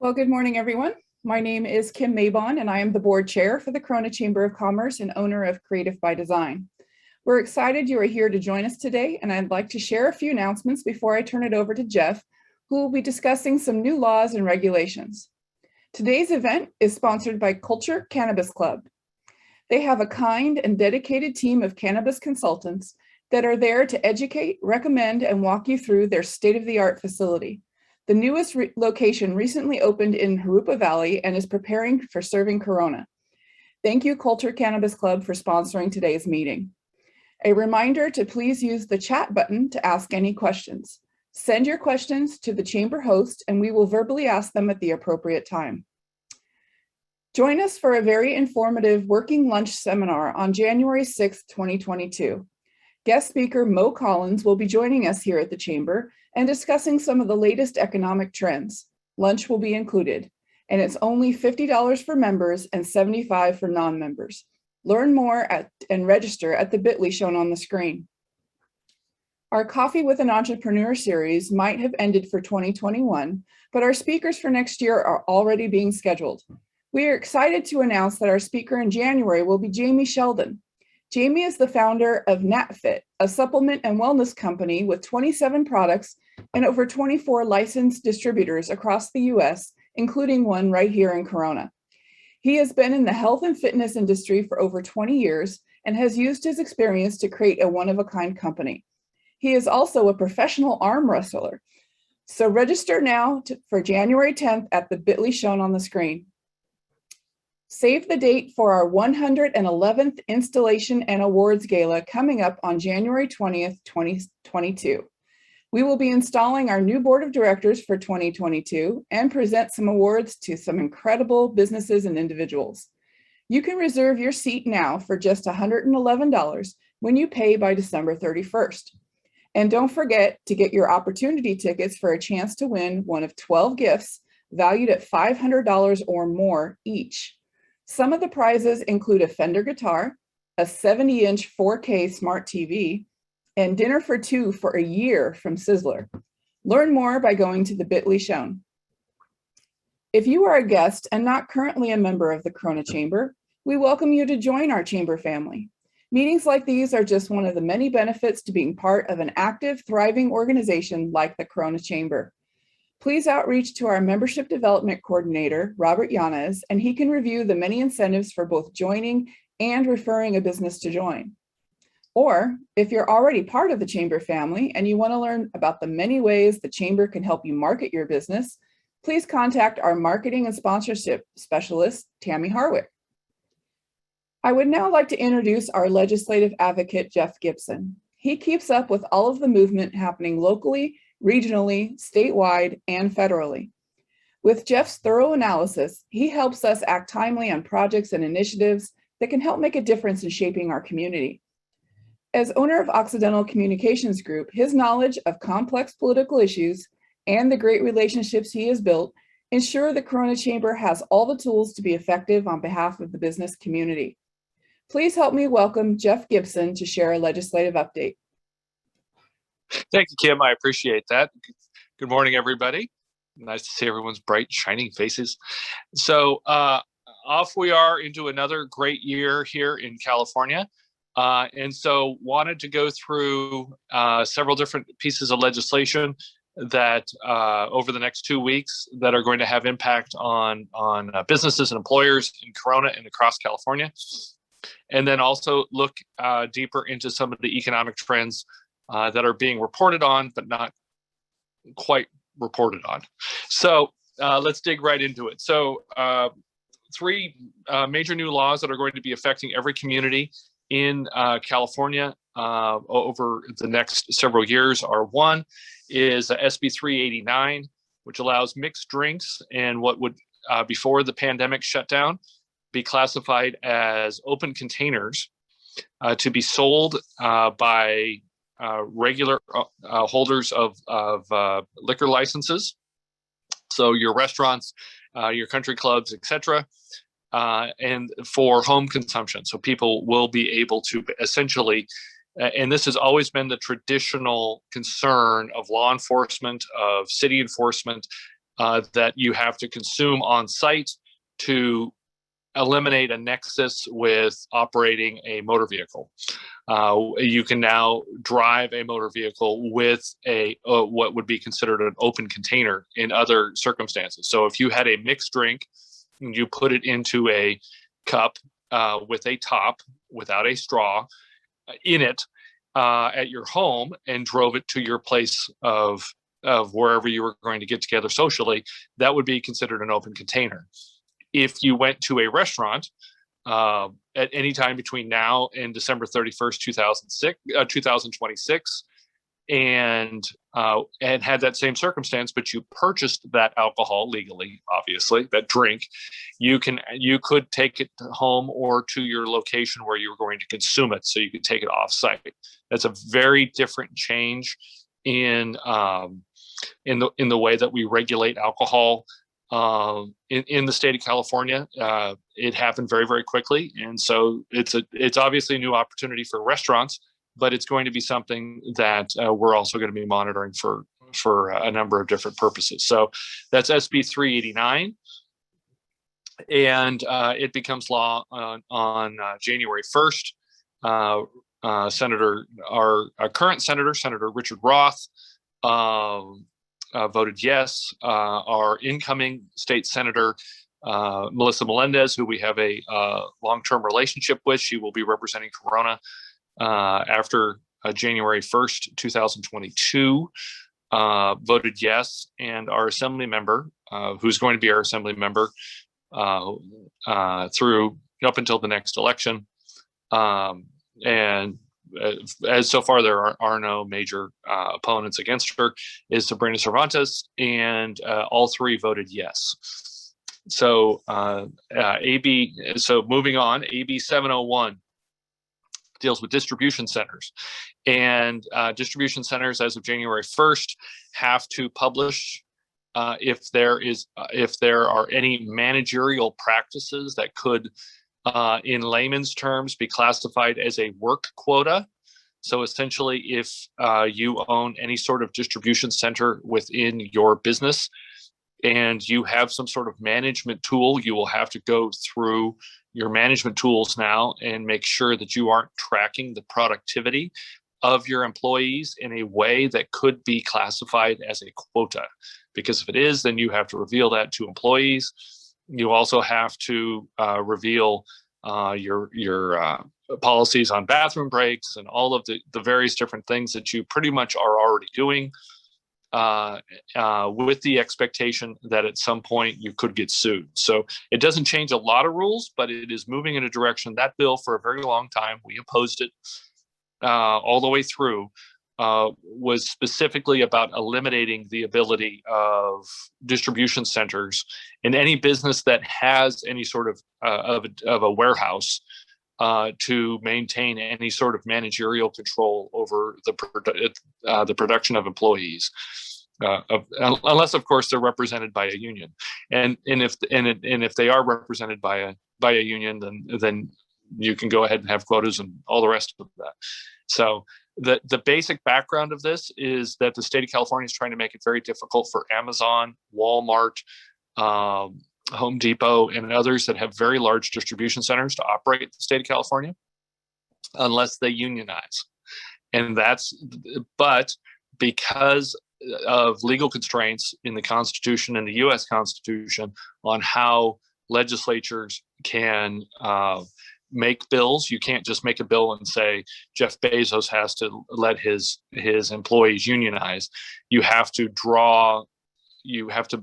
Well, good morning, everyone. My name is Kim Mabon, and I am the board chair for the Corona Chamber of Commerce and owner of Creative by Design. We're excited you are here to join us today, and I'd like to share a few announcements before I turn it over to Jeff, who will be discussing some new laws and regulations. Today's event is sponsored by Culture Cannabis Club. They have a kind and dedicated team of cannabis consultants that are there to educate, recommend, and walk you through their state-of-the-art facility. The newest location recently opened in Jurupa Valley and is preparing for serving Corona. Thank you, Culture Cannabis Club, for sponsoring today's meeting. A reminder to please use the chat button to ask any questions. Send your questions to the chamber host and we will verbally ask them at the appropriate time. Join us for a very informative working lunch seminar on January 6, 2022. Guest speaker Mo Collins will be joining us here at the chamber and discussing some of the latest economic trends. Lunch will be included, and it's only $50 for members and $75 for non-members. Learn more and register at the bit.ly shown on the screen. Our Coffee with an Entrepreneur series might have ended for 2021, but our speakers for next year are already being scheduled. We are excited to announce that our speaker in January will be Jamie Sheldon. Jamie is the founder of NatFit, a supplement and wellness company with 27 products and over 24 licensed distributors across the US, including one right here in Corona. He has been in the health and fitness industry for over 20 years and has used his experience to create a one-of-a-kind company. He is also a professional arm wrestler. So register now for January 10th at the bit.ly shown on the screen. Save the date for our 111th Installation and Awards Gala coming up on January 20th, 2022. We will be installing our new board of directors for 2022 and present some awards to some incredible businesses and individuals. You can reserve your seat now for just $111 when you pay by December 31st. And don't forget to get your opportunity tickets for a chance to win one of 12 gifts valued at $500 or more each. Some of the prizes include a Fender guitar, a 70-inch 4K smart TV, and dinner for two for a year from Sizzler. Learn more by going to the bit.ly shown. If you are a guest and not currently a member of the Corona Chamber, we welcome you to join our chamber family. Meetings like these are just one of the many benefits to being part of an active, thriving organization like the Corona Chamber. Please outreach to our membership development coordinator, Robert Yanez, and he can review the many incentives for both joining and referring a business to join. Or if you're already part of the chamber family and you want to learn about the many ways the chamber can help you market your business, please contact our marketing and sponsorship specialist, Tammy Harwick. I would now like to introduce our legislative advocate, Jeff Gibson. He keeps up with all of the movement happening locally, regionally, statewide, and federally. With Jeff's thorough analysis, he helps us act timely on projects and initiatives that can help make a difference in shaping our community. As owner of Occidental Communications Group, his knowledge of complex political issues and the great relationships he has built ensure the Corona Chamber has all the tools to be effective on behalf of the business community. Please help me welcome Jeff Gibson to share a legislative update. Thank you, Kim. I appreciate that. Good morning, everybody. Nice to see everyone's bright, shining faces. So off we are into another great year here in California. And so wanted to go through several different pieces of legislation that over the next 2 weeks that are going to have impact on businesses and employers in Corona and across California. And then also look deeper into some of the economic trends that are being reported on, but not quite reported on. So let's dig right into it. So three major new laws that are going to be affecting every community in California over the next several years are: one is SB 389, which allows mixed drinks and what would, before the pandemic shutdown, be classified as open containers to be sold by regular holders of liquor licenses. So your restaurants, your country clubs, etc., and for home consumption. So people will be able to essentially, and this has always been the traditional concern of law enforcement, of city enforcement, that you have to consume on site to eliminate a nexus with operating a motor vehicle. You can now drive a motor vehicle with a what would be considered an open container in other circumstances. So if you had a mixed drink and you put it into a cup with a top without a straw in it at your home and drove it to your place of wherever you were going to get together socially, that would be considered an open container. If you went to a restaurant at any time between now and December 31st, 2026, and had that same circumstance, but you purchased that alcohol legally, obviously, that drink, you could take it home or to your location where you were going to consume it, so you could take it off site. That's a very different change in the way that we regulate alcohol in the state of California. It happened very, very quickly, and so it's obviously a new opportunity for restaurants, but it's going to be something that we're also going to be monitoring for a number of different purposes. So that's SB 389, and it becomes law on January 1st. Our current Senator Richard Roth voted yes. Our incoming state senator, Melissa Melendez, who we have a long-term relationship with, she will be representing Corona after January 1st, 2022, voted yes. And our assembly member, who's going to be our assembly member through up until the next election, and as so far there are no major opponents against her, is Sabrina Cervantes, and all three voted yes. So moving on, AB 701 deals with distribution centers, and distribution centers as of January 1st have to publish if there are any managerial practices that could in layman's terms be classified as a work quota. So essentially, if you own any sort of distribution center within your business and you have some sort of management tool, you will have to go through your management tools now and make sure that you aren't tracking the productivity of your employees in a way that could be classified as a quota. Because if it is, then you have to reveal that to employees. You also have to reveal your policies on bathroom breaks and all of the various different things that you pretty much are already doing, with the expectation that at some point you could get sued. So it doesn't change a lot of rules, but it is moving in a direction. That bill, for a very long time, we opposed it all the way through, was specifically about eliminating the ability of distribution centers in any business that has any sort of a warehouse to maintain any sort of managerial control over the production of employees, unless of course they're represented by a union. And if they are represented by a union, then you can go ahead and have quotas and all the rest of that. So the basic background of this is that the state of California is trying to make it very difficult for Amazon, Walmart, Home Depot, and others that have very large distribution centers to operate in the state of California unless they unionize. But because of legal constraints in the Constitution and the U.S. Constitution on how legislatures can make bills, you can't just make a bill and say Jeff Bezos has to let his employees unionize. You have to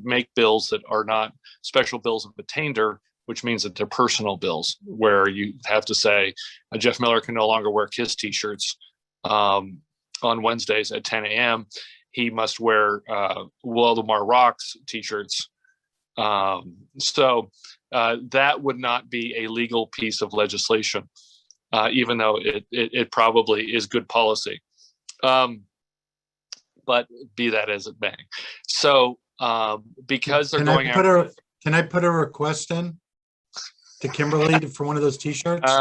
make bills that are not special bills of attainder, which means that they're personal bills, where you have to say Jeff Miller can no longer wear KISS t-shirts on Wednesdays at 10 a.m. He must wear Waldemar Rocks t-shirts. So that would not be a legal piece of legislation, even though it probably is good policy. But be that as it may. So because they're going after... Can I put a request in to Kimberly for one of those t-shirts?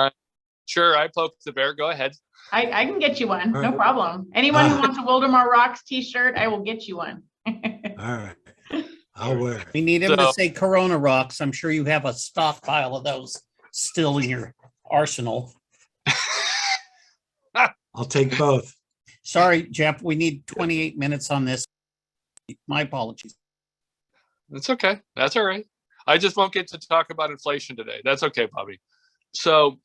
Sure, I poked the bear. Go ahead. I can get you one. All No right. problem. Anyone who wants a Wildemar Rocks t-shirt, I will get you one. All right. I'll wear it. We need him to So- say Corona rocks. I'm sure you have a stockpile of those still in your arsenal. I'll take both. Sorry, Jeff, we need 28 minutes on this. My apologies. It's okay. That's all right. I just won't get to talk about inflation today. That's okay, Bobby. So,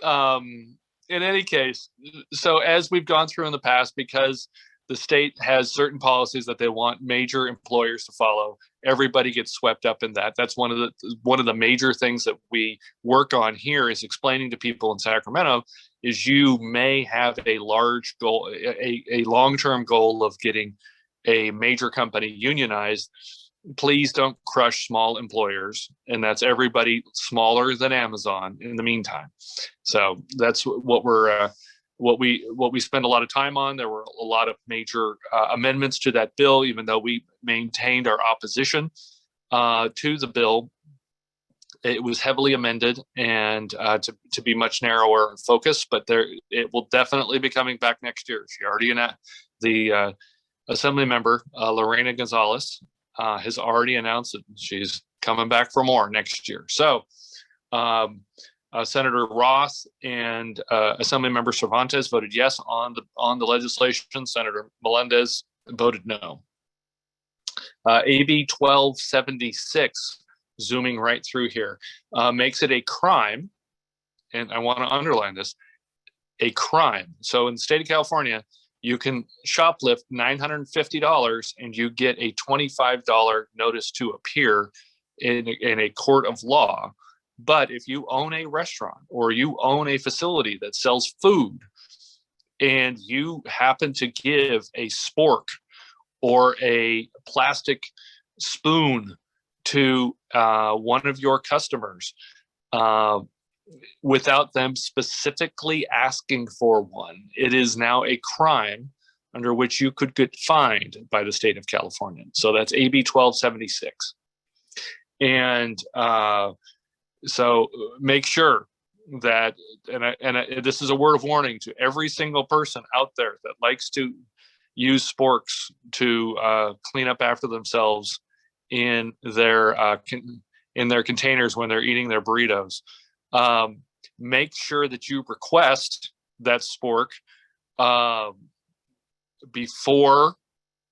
in any case, so as we've gone through in the past, because the state has certain policies that they want major employers to follow, everybody gets swept up in that. That's one of the major things that we work on here is explaining to people in Sacramento is you may have a large goal, a long-term goal of getting a major company unionized. Please don't crush small employers, and that's everybody smaller than Amazon in the meantime. So that's what we spend a lot of time on. There were a lot of major amendments to that bill, even though we maintained our opposition to the bill. It was heavily amended and to be much narrower in focus, but it will definitely be coming back next year. She already announced, the Assembly member, Lorena Gonzalez, has already announced that she's coming back for more next year. So Senator Roth and Assemblymember Cervantes voted yes on the legislation. Senator Melendez voted no. AB 1276, zooming right through here, makes it a crime, and I want to underline this, a crime. So in the state of California, you can shoplift $950 and you get a $25 notice to appear in a court of law. But if you own a restaurant or you own a facility that sells food and you happen to give a spork or a plastic spoon to one of your customers without them specifically asking for one, it is now a crime under which you could get fined by the state of California. So that's AB 1276. And so make sure that, and this is a word of warning to every single person out there that likes to use sporks to clean up after themselves in their containers when they're eating their burritos. Make sure that you request that spork before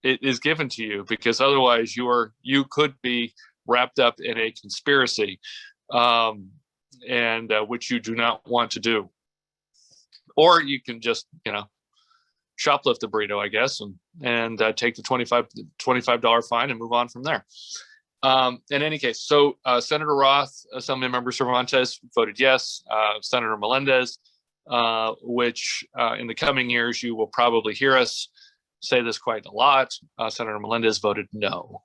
it is given to you, because otherwise you could be wrapped up in a conspiracy, and which you do not want to do. Or you can just, shoplift the burrito, I guess, and take the $25 fine and move on from there. In any case, so Senator Roth, Assemblymember Cervantes voted yes. Senator Melendez, which in the coming years you will probably hear us say this quite a lot. Senator Melendez voted no,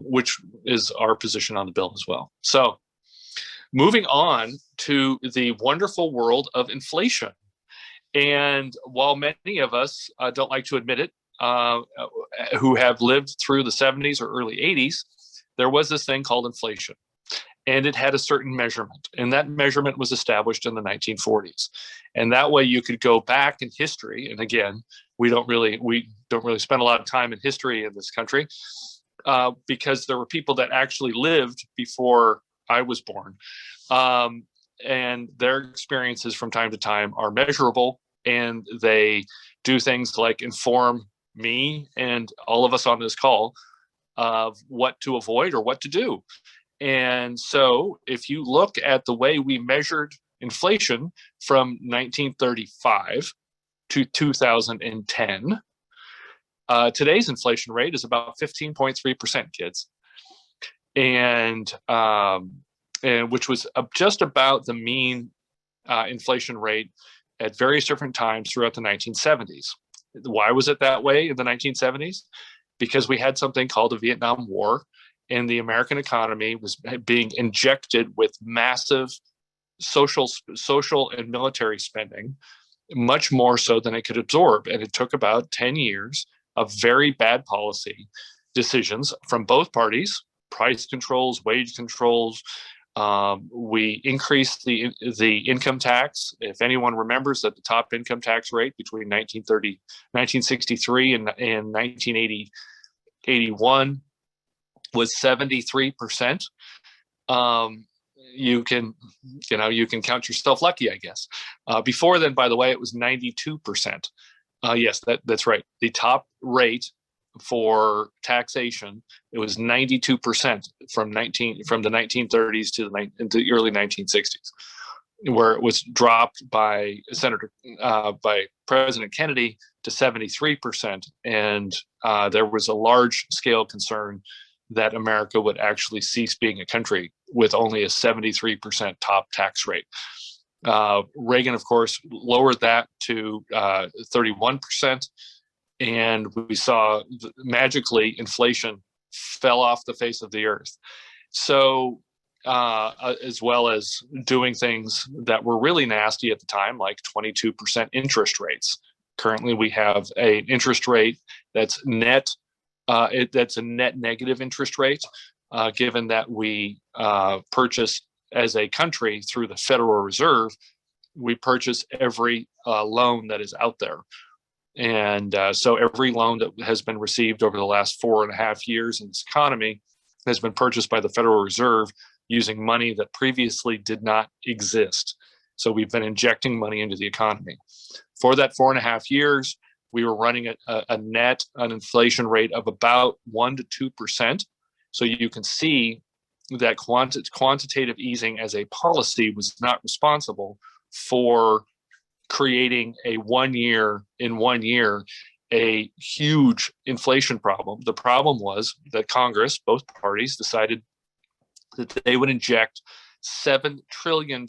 which is our position on the bill as well. So moving on to the wonderful world of inflation. And while many of us don't like to admit it, who have lived through the 70s or early 80s, there was this thing called inflation, and it had a certain measurement, and that measurement was established in the 1940s. And that way you could go back in history. And again, we don't really spend a lot of time in history in this country because there were people that actually lived before I was born. And their experiences from time to time are measurable, and they do things like inform me and all of us on this call of what to avoid or what to do. And so if you look at the way we measured inflation from 1935 to 2010, today's inflation rate is about 15.3%, kids. And which was just about the mean inflation rate at various different times throughout the 1970s. Why was it that way in the 1970s? Because we had something called the Vietnam War, and the American economy was being injected with massive social and military spending, much more so than it could absorb. And it took about 10 years of very bad policy decisions from both parties, price controls, wage controls. We increased the income tax. If anyone remembers that the top income tax rate between 1963 and 1981 was 73%. You can count yourself lucky, I guess. Before then, by the way, it was 92%. Yes, that's right. The top rate for taxation, it was 92% from the 1930s to the early 1960s, where it was dropped by President Kennedy to 73%, and there was a large scale concern that America would actually cease being a country with only a 73% top tax rate. Reagan, of course, lowered that to 31%, and we saw magically inflation fell off the face of the earth. So, as well as doing things that were really nasty at the time, like 22% interest rates. Currently, we have an interest rate that's net. That's a net negative interest rate, given that we purchase as a country through the Federal Reserve. We purchase every loan that is out there. And so every loan that has been received over the last 4.5 years in this economy has been purchased by the Federal Reserve using money that previously did not exist. So we've been injecting money into the economy. For that 4.5 years, we were running an inflation rate of about 1 to 2%. So you can see that quantitative easing as a policy was not responsible for creating in 1 year, a huge inflation problem. The problem was that Congress, both parties, decided that they would inject $7 trillion,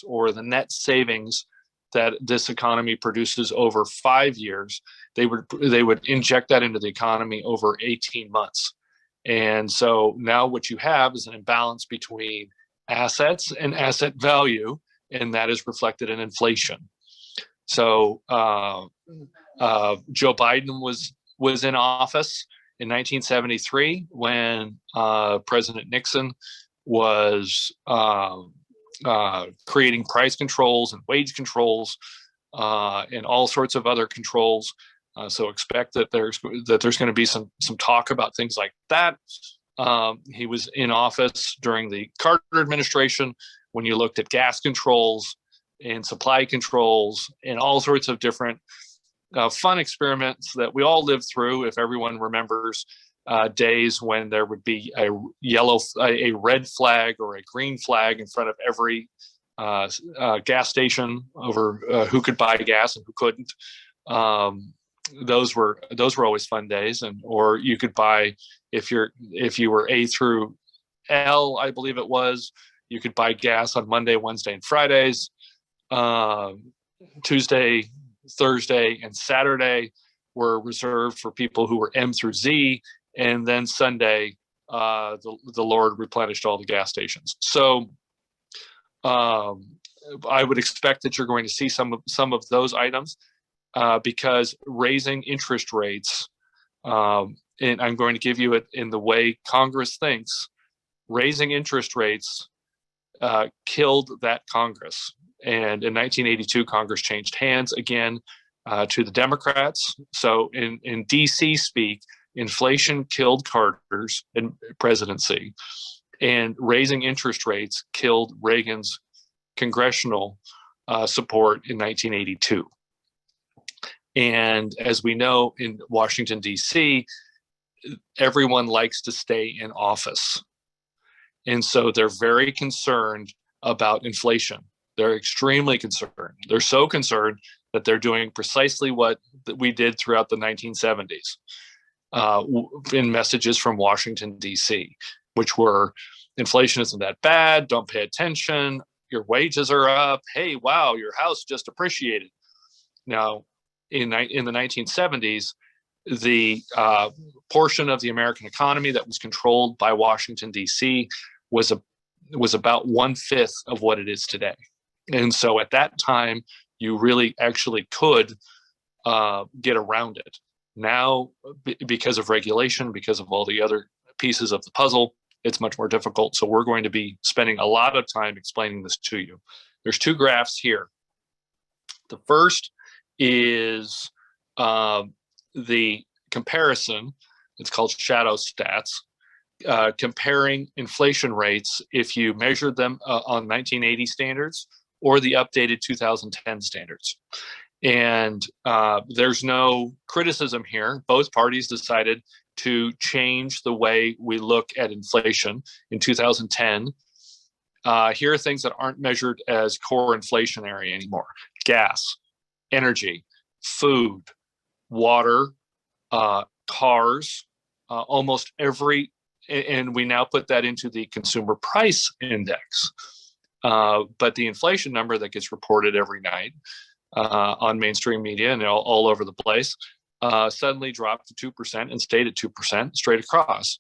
or the net savings that this economy produces over 5 years. They would inject that into the economy over 18 months. And so now what you have is an imbalance between assets and asset value, and that is reflected in inflation. So Joe Biden was in office in 1973 when President Nixon was creating price controls and wage controls and all sorts of other controls. So expect that there's going to be some talk about things like that. He was in office during the Carter administration when you looked at gas controls and supply controls and all sorts of different fun experiments that we all lived through. If everyone remembers days when there would be a red flag or a green flag in front of every gas station over who could buy gas and who couldn't. Those were always fun days. Or you could buy, if you were A through L, I believe it was, you could buy gas on Monday, Wednesday, and Fridays. Tuesday, Thursday, and Saturday were reserved for people who were M through Z, and then Sunday, the Lord replenished all the gas stations. So I would expect that you're going to see some of those items because raising interest rates, and I'm going to give you it in the way Congress thinks, raising interest rates killed that Congress. And in 1982, Congress changed hands again to the Democrats. So in DC speak, inflation killed Carter's presidency, and raising interest rates killed Reagan's congressional support in 1982. And as we know, in Washington, D.C., everyone likes to stay in office. And so they're very concerned about inflation. They're extremely concerned. They're so concerned that they're doing precisely what we did throughout the 1970s in messages from Washington, D.C., which were, inflation isn't that bad, don't pay attention, your wages are up, hey, wow, your house just appreciated. Now, in the 1970s, the portion of the American economy that was controlled by Washington, D.C. was about 1/5 of what it is today. And so at that time, you really actually could get around it. Now, because of regulation, because of all the other pieces of the puzzle, it's much more difficult. So we're going to be spending a lot of time explaining this to you. There's two graphs here. The first is the comparison. It's called shadow stats. comparing inflation rates if you measured them on 1980 standards or the updated 2010 standards. And there's no criticism here. Both parties decided to change the way we look at inflation in 2010. Here are things that aren't measured as core inflationary anymore: gas, energy, food, water, cars, almost every, and we now put that into the consumer price index. But the inflation number that gets reported every night on mainstream media and all over the place suddenly dropped to 2% and stayed at 2% straight across.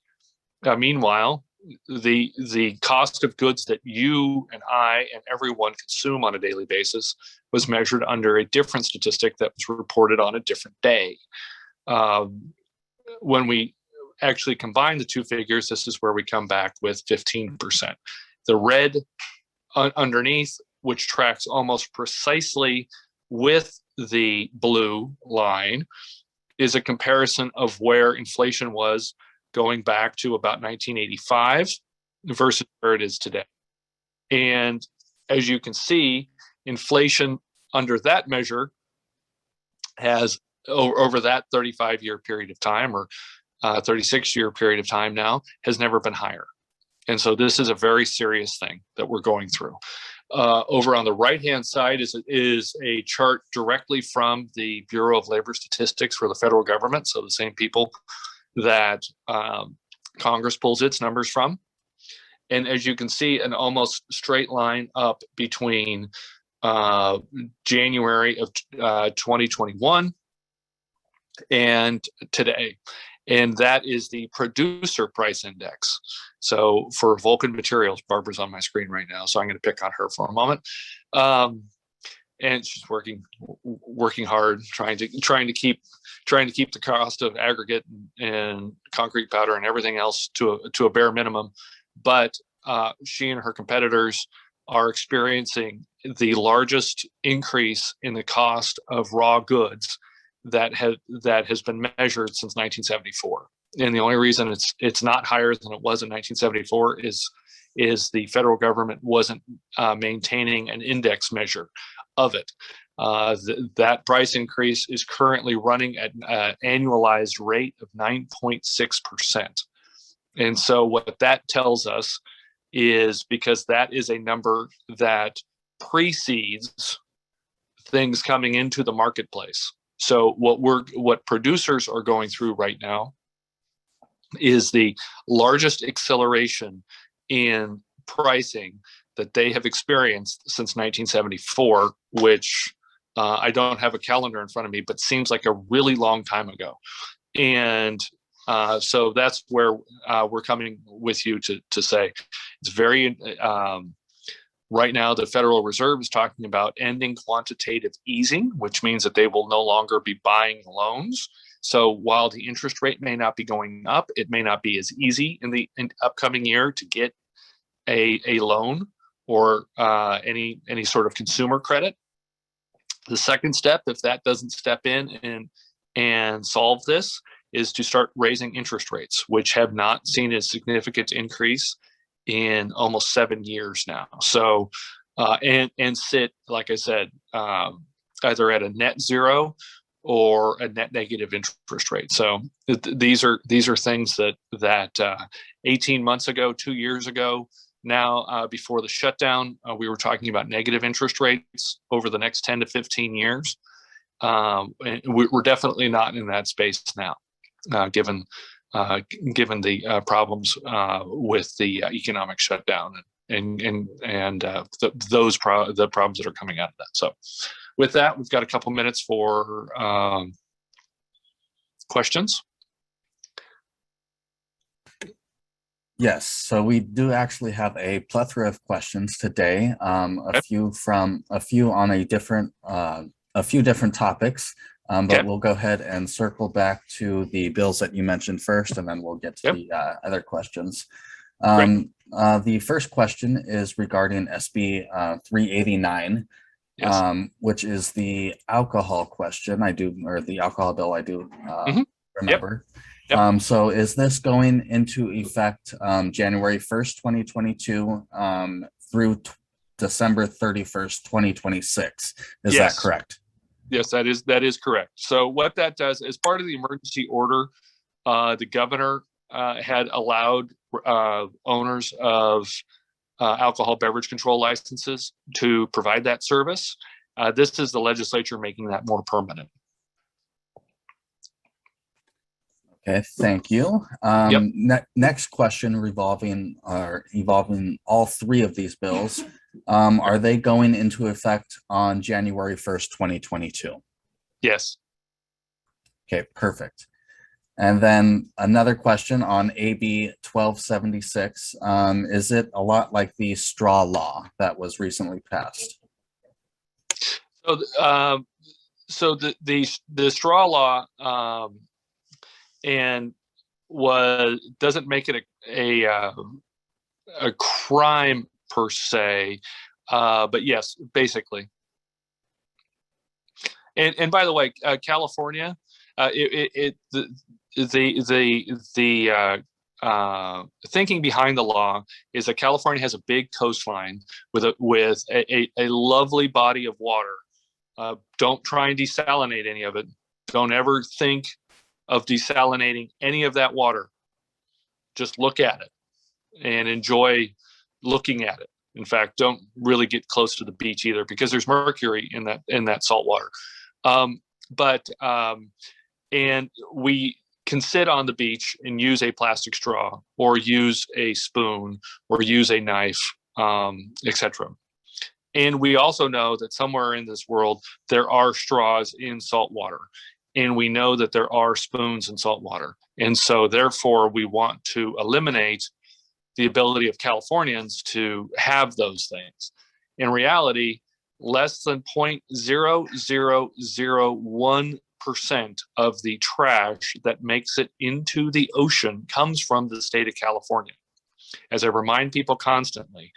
Meanwhile, the cost of goods that you and I and everyone consume on a daily basis was measured under a different statistic that was reported on a different day. When we actually combine the two figures, this is where we come back with 15%. The red underneath, which tracks almost precisely with the blue line, is a comparison of where inflation was going back to about 1985 versus where it is today. And as you can see, inflation under that measure has, over that 35-year period of time, or 36-year period of time now, has never been higher. And so this is a very serious thing that we're going through. Over on the right-hand side is a chart directly from the Bureau of Labor Statistics for the federal government, so the same people that Congress pulls its numbers from. And as you can see, an almost straight line up between January of 2021 and today. And that is the producer price index. So for Vulcan Materials, Barbara's on my screen right now, so I'm going to pick on her for a moment. And she's working hard, trying to keep the cost of aggregate and concrete powder and everything else to a bare minimum. But she and her competitors are experiencing the largest increase in the cost of raw goods that has been measured since 1974. And the only reason it's not higher than it was in 1974 is the federal government wasn't maintaining an index measure of it. That price increase is currently running at an annualized rate of 9.6%. And so what that tells us is, because that is a number that precedes things coming into the marketplace. So what producers are going through right now is the largest acceleration in pricing that they have experienced since 1974, which I don't have a calendar in front of me, but seems like a really long time ago. And so that's where we're coming with you to say it's very, right now, the Federal Reserve is talking about ending quantitative easing, which means that they will no longer be buying loans. So while the interest rate may not be going up, it may not be as easy in the upcoming year to get a loan or any sort of consumer credit. The second step, if that doesn't step in and solve this, is to start raising interest rates, which have not seen a significant increase in almost 7 years now. So, and sit, like I said, either at a net zero or a net negative interest rate. So these are things that 18 months ago, 2 years ago, now before the shutdown, we were talking about negative interest rates over the next 10 to 15 years. We're definitely not in that space now, given the problems with the economic shutdown and the problems that are coming out of that. So with that, we've got a couple minutes for questions. Yes, so we do actually have a plethora of questions today. A few on a few different topics. But we'll go ahead and circle back to the bills that you mentioned first, and then we'll get to the other questions. The first question is regarding SB 389, which is the alcohol question. Or the alcohol bill, I do remember. Yep. So is this going into effect January 1st, 2022 through December 31st, 2026? Is that Yes. correct? Yes, that is correct. So what that does, as part of the emergency order, the governor had allowed owners of alcohol beverage control licenses to provide that service. This is the legislature making that more permanent. Okay, thank you. Yep. Next question evolving all three of these bills. Are they going into effect on January 1st, 2022? Yes. Okay, perfect. And then another question on AB 1276. Is it a lot like the straw law that was recently passed? So the straw law and doesn't make it a crime per se, but yes, basically. And by the way, California, thinking behind the law is that California has a big coastline with a lovely body of water. Don't try and desalinate any of it. Don't ever think of desalinating any of that water. Just look at it and enjoy looking at it. In fact, don't really get close to the beach either, because there's mercury in that salt water. And we can sit on the beach and use a plastic straw, or use a spoon, or use a knife, etc. And we also know that somewhere in this world, there are straws in salt water. And we know that there are spoons in salt water. And so therefore, we want to eliminate the ability of Californians to have those things. In reality, less than 0.0001% of the trash that makes it into the ocean comes from the state of California. As I remind people constantly,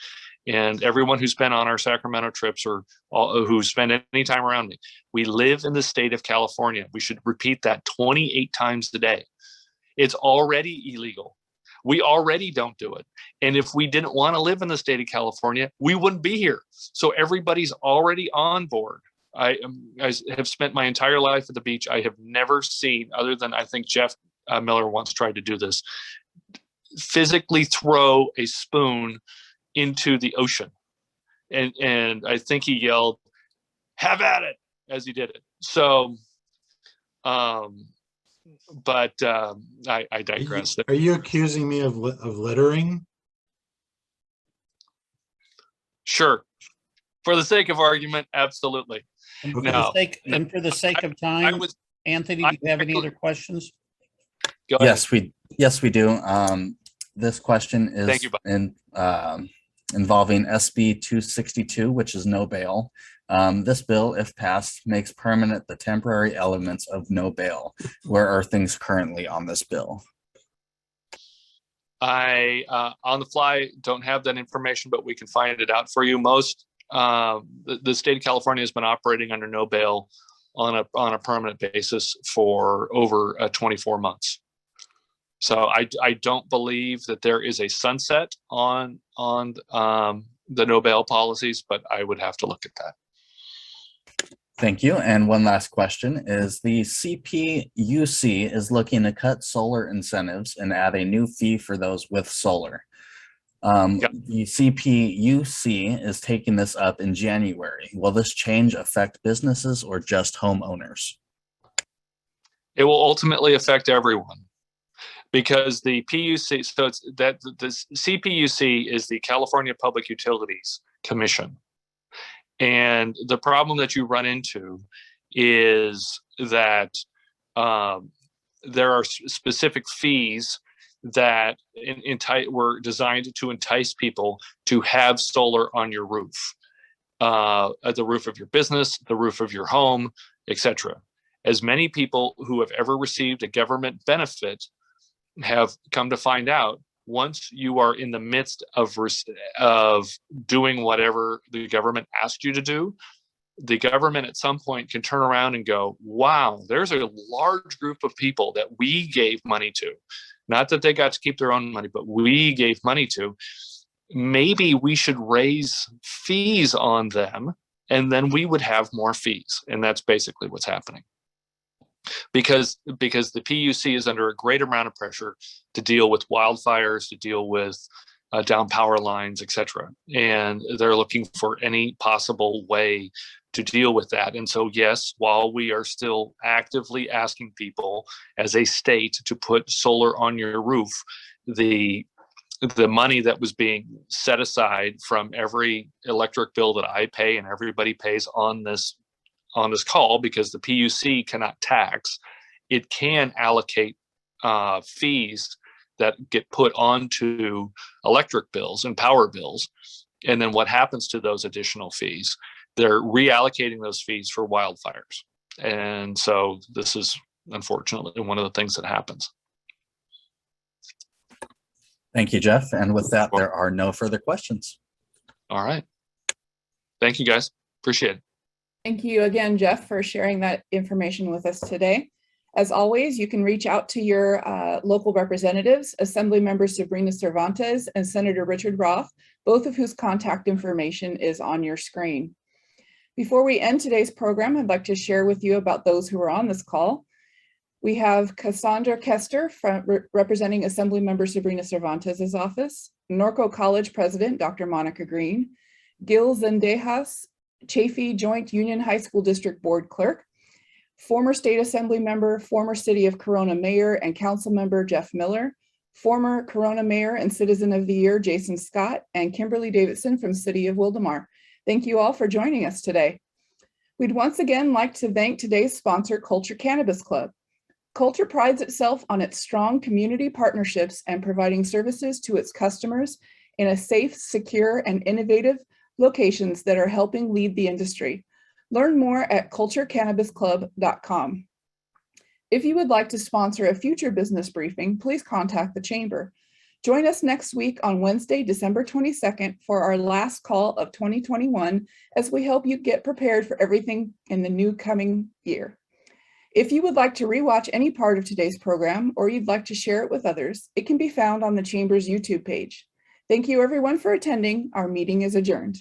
and everyone who's been on our Sacramento trips, or who spend any time around me, we live in the state of California. We should repeat that 28 times a day. It's already illegal. We already don't do it. And if we didn't want to live in the state of California, we wouldn't be here. So everybody's already on board. I have spent my entire life at the beach. I have never seen, other than I think Jeff Miller once tried to do this, physically throw a spoon into the ocean. And I think he yelled, "Have at it," as he did it. So, but I digress. Are you accusing me of littering? Sure. For the sake of argument, absolutely. And Okay. for the sake of time, Anthony, do you have any other questions? Go ahead. Yes, we do. This question is Thank you, involving SB 262, which is no bail. This bill, if passed, makes permanent the temporary elements of no bail. Where are things currently on this bill? I on the fly don't have that information, but we can find it out for you. Most the state of California has been operating under no bail on a permanent basis for over 24 months. So I don't believe that there is a sunset on the no bail policies, but I would have to look at that. Thank you. And one last question is, the CPUC is looking to cut solar incentives and add a new fee for those with solar. Yep. The CPUC is taking this up in January. Will this change affect businesses or just homeowners? It will ultimately affect everyone, because the PUC, so it's that the CPUC is the California Public Utilities Commission. And the problem that you run into is that there are specific fees that were designed to entice people to have solar on your roof, at the roof of your business, the roof of your home, etc. As many people who have ever received a government benefit have come to find out, once you are in the midst of doing whatever the government asked you to do, the government at some point can turn around and go, wow, there's a large group of people that we gave money to. Not that they got to keep their own money, but we gave money to. Maybe we should raise fees on them, and then we would have more fees. And that's basically what's happening. Because the PUC is under a great amount of pressure to deal with wildfires, to deal with down power lines, etc. And they're looking for any possible way to deal with that. And so, yes, while we are still actively asking people as a state to put solar on your roof, the money that was being set aside from every electric bill that I pay and everybody pays on this call, because the PUC cannot tax, it can allocate fees that get put onto electric bills and power bills. And then what happens to those additional fees? They're reallocating those fees for wildfires. And so this is unfortunately one of the things that happens. Thank you, Jeff. And with that, there are no further questions. All right. Thank you, guys. Appreciate it. Thank you again, Jeff, for sharing that information with us today. As always, you can reach out to your local representatives, Assemblymember Sabrina Cervantes and Senator Richard Roth, both of whose contact information is on your screen. Before we end today's program, I'd like to share with you about those who are on this call. We have Cassandra Kester representing Assemblymember Sabrina Cervantes' office, Norco College President, Dr. Monica Green, Gil Zendejas, Chaffee Joint Union High School District Board Clerk, former State Assembly Member, former City of Corona Mayor and Council Member Jeff Miller, former Corona Mayor and Citizen of the Year Jason Scott, and Kimberly Davidson from City of Wildemar. Thank you all for joining us today. We'd once again like to thank today's sponsor, Culture Cannabis Club. Culture prides itself on its strong community partnerships and providing services to its customers in a safe, secure, and innovative locations that are helping lead the industry. Learn more at culturecannabisclub.com. If you would like to sponsor a future business briefing, please contact the Chamber. Join us next week on Wednesday, December 22nd for our last call of 2021 as we help you get prepared for everything in the new coming year. If you would like to rewatch any part of today's program or you'd like to share it with others, it can be found on the Chamber's YouTube page. Thank you everyone for attending. Our meeting is adjourned.